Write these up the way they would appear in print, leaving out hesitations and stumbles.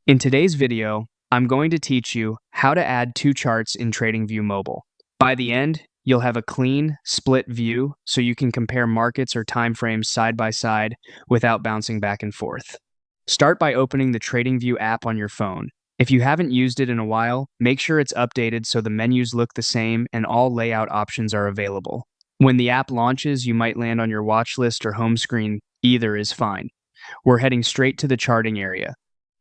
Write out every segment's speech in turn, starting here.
In today's video, I'm going to teach you how to add two charts in TradingView Mobile. By the end, you'll have a clean, split view so you can compare markets or time frames side by side without bouncing back and forth. Start by opening the TradingView app on your phone. If you haven't used it in a while, make sure it's updated so the menus look the same and all layout options are available. When the app launches, you might land on your watch list or home screen. Either is fine. We're heading straight to the charting area.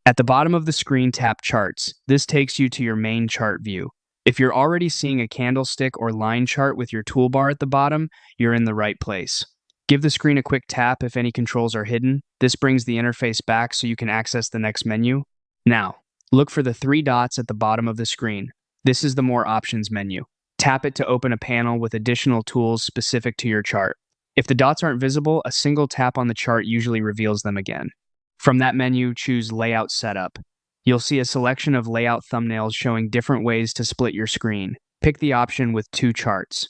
At the bottom of the screen, tap Charts. This takes you to your main chart view. If you're already seeing a candlestick or line chart with your toolbar at the bottom, you're in the right place. Give the screen a quick tap if any controls are hidden. This brings the interface back so you can access the next menu. Now, look for the three dots at the bottom of the screen. This is the More Options menu. Tap it to open a panel with additional tools specific to your chart. If the dots aren't visible, a single tap on the chart usually reveals them again. From that menu, choose Layout Setup. You'll see a selection of layout thumbnails showing different ways to split your screen. Pick the option with two charts.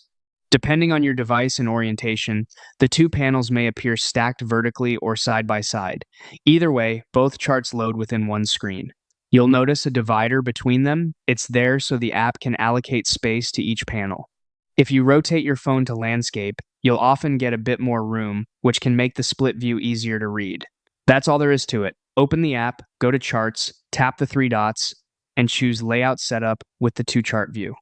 Depending on your device and orientation, the two panels may appear stacked vertically or side by side. Either way, both charts load within one screen. You'll notice a divider between them. It's there so the app can allocate space to each panel. If you rotate your phone to landscape, you'll often get a bit more room, which can make the split view easier to read. That's all there is to it. Open the app, go to Charts, tap the three dots, and choose Layout Setup with the two-chart view.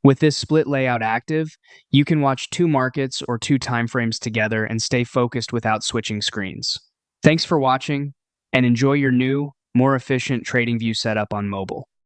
With this split layout active, you can watch two markets or two time frames together and stay focused without switching screens. Thanks for watching, and enjoy your new, more efficient TradingView setup on mobile.